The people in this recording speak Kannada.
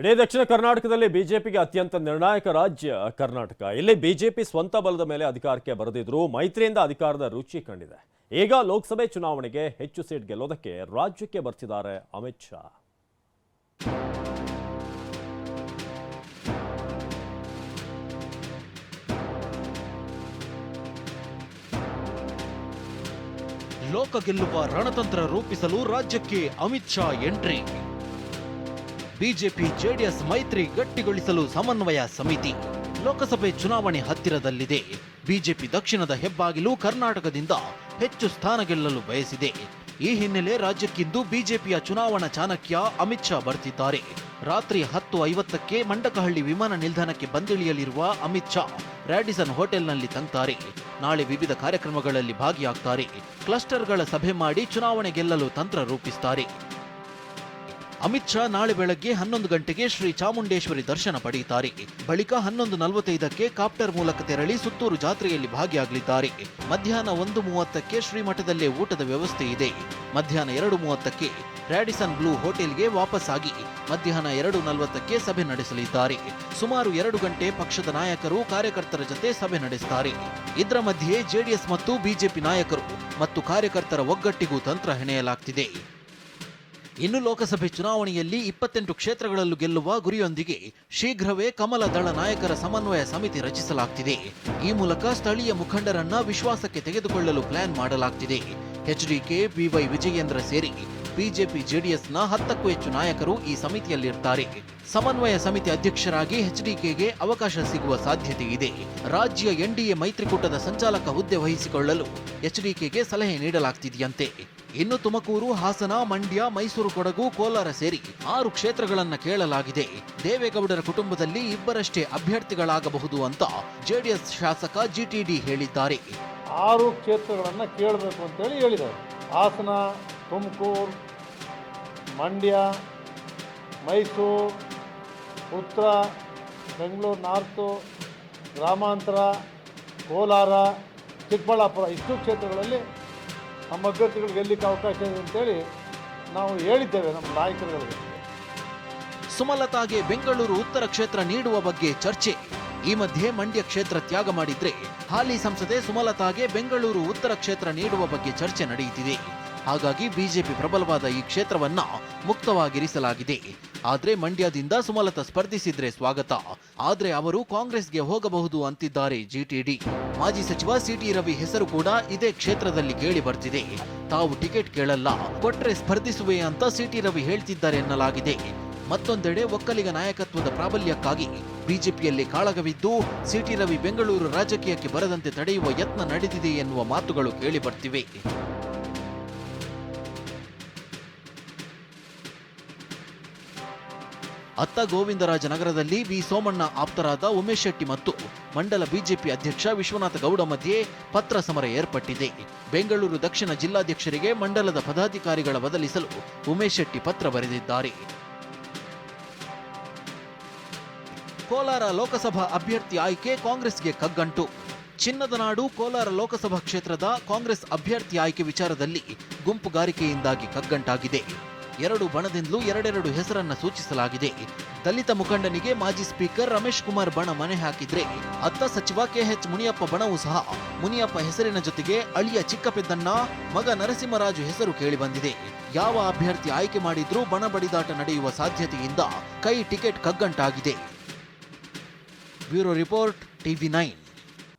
ಇಡೀ ದಕ್ಷಿಣ ಕರ್ನಾಟಕದಲ್ಲಿ ಬಿಜೆಪಿಗೆ ಅತ್ಯಂತ ನಿರ್ಣಾಯಕ ರಾಜ್ಯ ಕರ್ನಾಟಕ. ಇಲ್ಲಿ ಬಿಜೆಪಿ ಸ್ವಂತ ಬಲದ ಮೇಲೆ ಅಧಿಕಾರಕ್ಕೆ ಬರೆದಿದ್ರು ಮೈತ್ರಿಯಿಂದ ಅಧಿಕಾರದ ರುಚಿ ಕಂಡಿದೆ. ಈಗ ಲೋಕಸಭೆ ಚುನಾವಣೆಗೆ ಹೆಚ್ಚು ಸೀಟ್ ಗೆಲ್ಲೋದಕ್ಕೆ ರಾಜ್ಯಕ್ಕೆ ಬರ್ತಿದ್ದಾರೆ ಅಮಿತ್ ಶಾ. ಲೋಕ ಗೆಲ್ಲುವ ರಣತಂತ್ರ ರೂಪಿಸಲು ರಾಜ್ಯಕ್ಕೆ Amit Shah entry. BJP JDS ಮೈತ್ರಿ ಗಟ್ಟಿಗೊಳಿಸಲು ಸಮನ್ವಯ ಸಮಿತಿ. ಲೋಕಸಭೆ ಚುನಾವಣೆ ಹತ್ತಿರದಲ್ಲಿದೆ. ಬಿಜೆಪಿ ದಕ್ಷಿಣದ ಹೆಬ್ಬಾಗಿಲು ಕರ್ನಾಟಕದಿಂದ ಹೆಚ್ಚು ಸ್ಥಾನ ಗೆಲ್ಲಲು ಬಯಸಿದೆ. ಈ ಹಿನ್ನೆಲೆ ರಾಜ್ಯಕ್ಕಿಂದು ಬಿಜೆಪಿಯ ಚುನಾವಣಾ ಚಾಣಕ್ಯ ಅಮಿತ್ ಶಾ ಬರ್ತಿದ್ದಾರೆ. ರಾತ್ರಿ 10:50ಕ್ಕೆ ಮಂಡಕಹಳ್ಳಿ ವಿಮಾನ ನಿಲ್ದಾಣಕ್ಕೆ ಬಂದಿಳಿಯಲಿರುವ ಅಮಿತ್ ಶಾ ರ್ಯಾಡಿಸನ್ ಹೋಟೆಲ್ನಲ್ಲಿ ತಂಗ್ತಾರೆ. ನಾಳೆ ವಿವಿಧ ಕಾರ್ಯಕ್ರಮಗಳಲ್ಲಿ ಭಾಗಿಯಾಗ್ತಾರೆ. ಕ್ಲಸ್ಟರ್ಗಳ ಸಭೆ ಮಾಡಿ ಚುನಾವಣೆ ಗೆಲ್ಲಲು ತಂತ್ರ ರೂಪಿಸುತ್ತಾರೆ. ಅಮಿತ್ ಶಾ ನಾಳೆ ಬೆಳಗ್ಗೆ 11 ಗಂಟೆಗೆ ಶ್ರೀ ಚಾಮುಂಡೇಶ್ವರಿ ದರ್ಶನ ಪಡೆಯುತ್ತಾರೆ. ಬಳಿಕ 11:45ಕ್ಕೆ ಕಾಪ್ಟರ್ ಮೂಲಕ ತೆರಳಿ ಸುತ್ತೂರು ಜಾತ್ರೆಯಲ್ಲಿ ಭಾಗಿಯಾಗಲಿದ್ದಾರೆ. ಮಧ್ಯಾಹ್ನ 1:30ಕ್ಕೆ ಶ್ರೀಮಠದಲ್ಲೇ ಊಟದ ವ್ಯವಸ್ಥೆ ಇದೆ. ಮಧ್ಯಾಹ್ನ 2:30ಕ್ಕೆ ರ್ಯಾಡಿಸನ್ ಬ್ಲೂ ಹೋಟೆಲ್ಗೆ ವಾಪಸ್ ಆಗಿ ಮಧ್ಯಾಹ್ನ 2:40ಕ್ಕೆ ಸಭೆ ನಡೆಸಲಿದ್ದಾರೆ. ಸುಮಾರು 2 ಗಂಟೆ ಪಕ್ಷದ ನಾಯಕರು ಕಾರ್ಯಕರ್ತರ ಜೊತೆ ಸಭೆ ನಡೆಸುತ್ತಾರೆ. ಇದರ ಮಧ್ಯೆ ಜೆಡಿಎಸ್ ಮತ್ತು ಬಿಜೆಪಿ ನಾಯಕರು ಮತ್ತು ಕಾರ್ಯಕರ್ತರ ಒಗ್ಗಟ್ಟಿಗೂ ತಂತ್ರ ಹೆಣೆಯಲಾಗ್ತಿದೆ. ಇನ್ನು ಲೋಕಸಭೆ ಚುನಾವಣೆಯಲ್ಲಿ 28 ಕ್ಷೇತ್ರಗಳಲ್ಲೂ ಗೆಲ್ಲುವ ಗುರಿಯೊಂದಿಗೆ ಶೀಘ್ರವೇ ಕಮಲ ದಳ ನಾಯಕರ ಸಮನ್ವಯ ಸಮಿತಿ ರಚಿಸಲಾಗ್ತಿದೆ. ಈ ಮೂಲಕ ಸ್ಥಳೀಯ ಮುಖಂಡರನ್ನ ವಿಶ್ವಾಸಕ್ಕೆ ತೆಗೆದುಕೊಳ್ಳಲು ಪ್ಲಾನ್ ಮಾಡಲಾಗ್ತಿದೆ. ಎಚ್ಡಿಕೆ, ಬಿವೈ ವಿಜಯೇಂದ್ರ ಸೇರಿ ಬಿಜೆಪಿ ಜೆಡಿಎಸ್ನ 10ಕ್ಕೂ ಹೆಚ್ಚು ನಾಯಕರು ಈ ಸಮಿತಿಯಲ್ಲಿರ್ತಾರೆ. ಸಮನ್ವಯ ಸಮಿತಿ ಅಧ್ಯಕ್ಷರಾಗಿ ಎಚ್ಡಿಕೆಗೆ ಅವಕಾಶ ಸಿಗುವ ಸಾಧ್ಯತೆ ಇದೆ. ರಾಜ್ಯ ಎನ್ಡಿಎ ಮೈತ್ರಿಕೂಟದ ಸಂಚಾಲಕ ಹುದ್ದೆ ವಹಿಸಿಕೊಳ್ಳಲು ಎಚ್ಡಿಕೆಗೆ ಸಲಹೆ ನೀಡಲಾಗ್ತಿದೆಯಂತೆ. ಇನ್ನು ತುಮಕೂರು, ಹಾಸನ, ಮಂಡ್ಯ, ಮೈಸೂರು, ಕೊಡಗು, ಕೋಲಾರ ಸೇರಿ 6 ಕ್ಷೇತ್ರಗಳನ್ನ ಕೇಳಲಾಗಿದೆ. ದೇವೇಗೌಡರ ಕುಟುಂಬದಲ್ಲಿ ಇಬ್ಬರಷ್ಟೇ ಅಭ್ಯರ್ಥಿಗಳಾಗಬಹುದು ಅಂತ ಜೆಡಿಎಸ್ ಶಾಸಕ ಜಿಟಿಡಿ ಹೇಳಿದ್ದಾರೆ. 6 ಕ್ಷೇತ್ರಗಳನ್ನ ಕೇಳಬೇಕು ಅಂತೇಳಿ ಹೇಳಿದ್ದಾರೆ. ಹಾಸನ, ತುಮಕೂರು, ಮಂಡ್ಯ, ಮೈಸೂರು, ಉತ್ತರ, ಬೆಂಗಳೂರು ನಾರ್ತು, ಗ್ರಾಮಾಂತರ, ಕೋಲಾರ, ಚಿಕ್ಕಬಳ್ಳಾಪುರ ಇಷ್ಟು ಕ್ಷೇತ್ರಗಳಲ್ಲಿ ನಮ್ಮ ಅಭ್ಯರ್ಥಿಗಳು ಗೆಲ್ಲಲಿಕ್ಕೆ ಅವಕಾಶ ಇದೆ ಅಂತೇಳಿ ನಾವು ಹೇಳಿದ್ದೇವೆ ನಮ್ಮ ನಾಯಕರುಗಳಿಗೆ. ಸುಮಲತಾಗೆ ಬೆಂಗಳೂರು ಉತ್ತರ ಕ್ಷೇತ್ರ ನೀಡುವ ಬಗ್ಗೆ ಚರ್ಚೆ. ಈ ಮಧ್ಯೆ ಮಂಡ್ಯ ಕ್ಷೇತ್ರ ತ್ಯಾಗ ಮಾಡಿದ್ರೆ ಹಾಲಿ ಸಂಸದೆ ಸುಮಲತಾಗೆ ಬೆಂಗಳೂರು ಉತ್ತರ ಕ್ಷೇತ್ರ ನೀಡುವ ಬಗ್ಗೆ ಚರ್ಚೆ ನಡೆಯುತ್ತಿದೆ. ಹಾಗಾಗಿ ಬಿಜೆಪಿ ಪ್ರಬಲವಾದ ಈ ಕ್ಷೇತ್ರವನ್ನ ಮುಕ್ತವಾಗಿರಿಸಲಾಗಿದೆ. ಆದ್ರೆ ಮಂಡ್ಯದಿಂದ ಸುಮಲತಾ ಸ್ಪರ್ಧಿಸಿದ್ರೆ ಸ್ವಾಗತ, ಆದ್ರೆ ಅವರು ಕಾಂಗ್ರೆಸ್ಗೆ ಹೋಗಬಹುದು ಅಂತಿದ್ದಾರೆ ಜಿಟಿಡಿ. ಮಾಜಿ ಸಚಿವ ಸಿಟಿ ರವಿ ಹೆಸರು ಕೂಡ ಇದೇ ಕ್ಷೇತ್ರದಲ್ಲಿ ಕೇಳಿ ಬರ್ತಿದೆ. ತಾವು ಟಿಕೆಟ್ ಕೇಳಲ್ಲ, ಕೊಟ್ರೆ ಸ್ಪರ್ಧಿಸುವೆ ಅಂತ ಸಿಟಿ ರವಿ ಹೇಳ್ತಿದ್ದಾರೆ ಎನ್ನಲಾಗಿದೆ. ಮತ್ತೊಂದೆಡೆ ಒಕ್ಕಲಿಗ ನಾಯಕತ್ವದ ಪ್ರಾಬಲ್ಯಕ್ಕಾಗಿ ಬಿಜೆಪಿಯಲ್ಲಿ ಕಾಳಗವಿದ್ದು ಸಿಟಿ ರವಿ ಬೆಂಗಳೂರು ರಾಜಕೀಯಕ್ಕೆ ಬರದಂತೆ ತಡೆಯುವ ಯತ್ನ ನಡೆದಿದೆ ಎನ್ನುವ ಮಾತುಗಳು ಕೇಳಿ ಬರ್ತಿವೆ. ಅತ್ತ ಗೋವಿಂದರಾಜನಗರದಲ್ಲಿ ವಿ ಸೋಮಣ್ಣ ಆಪ್ತರಾದ ಉಮೇಶ್ ಶೆಟ್ಟಿ ಮತ್ತು ಮಂಡಲ ಬಿಜೆಪಿ ಅಧ್ಯಕ್ಷ ವಿಶ್ವನಾಥ ಗೌಡ ಮಧ್ಯೆ ಪತ್ರ ಸಮರ ಏರ್ಪಟ್ಟಿದೆ. ಬೆಂಗಳೂರು ದಕ್ಷಿಣ ಜಿಲ್ಲಾಧ್ಯಕ್ಷರಿಗೆ ಮಂಡಲದ ಪದಾಧಿಕಾರಿಗಳ ಬದಲಿಸಲು ಉಮೇಶ್ ಶೆಟ್ಟಿ ಪತ್ರ ಬರೆದಿದ್ದಾರೆ. ಕೋಲಾರ ಲೋಕಸಭಾ ಅಭ್ಯರ್ಥಿ ಆಯ್ಕೆ ಕಾಂಗ್ರೆಸ್ಗೆ ಕಗ್ಗಂಟು. ಚಿನ್ನದ ನಾಡು ಕೋಲಾರ ಲೋಕಸಭಾ ಕ್ಷೇತ್ರದ ಕಾಂಗ್ರೆಸ್ ಅಭ್ಯರ್ಥಿ ಆಯ್ಕೆ ವಿಚಾರದಲ್ಲಿ ಗುಂಪುಗಾರಿಕೆಯಿಂದಾಗಿ ಕಗ್ಗಂಟಾಗಿದೆ. 2 ಬಣದಿಂದಲೂ 2 ಹೆಸರನ್ನ ಸೂಚಿಸಲಾಗಿದೆ. ದಲಿತ ಮುಖಂಡನಿಗೆ ಮಾಜಿ ಸ್ಪೀಕರ್ ರಮೇಶ್ ಕುಮಾರ್ ಬಣ ಮನೆ ಹಾಕಿದ್ರೆ, ಅತ್ತ ಸಚಿವ ಕೆಎಚ್ ಮುನಿಯಪ್ಪ ಬಣವೂ ಸಹ ಮುನಿಯಪ್ಪ ಹೆಸರಿನ ಜೊತೆಗೆ ಅಳಿಯ ಚಿಕ್ಕಪೆದ್ದಣ್ಣ, ಮಗ ನರಸಿಂಹರಾಜು ಹೆಸರು ಕೇಳಿಬಂದಿದೆ. ಯಾವ ಅಭ್ಯರ್ಥಿ ಆಯ್ಕೆ ಮಾಡಿದ್ರೂ ಬಣ ಬಡಿದಾಟ ನಡೆಯುವ ಸಾಧ್ಯತೆಯಿಂದ ಟಿಕೆಟ್ ಕಗ್ಗಂಟಾಗಿದೆ. Bureau report, TV9.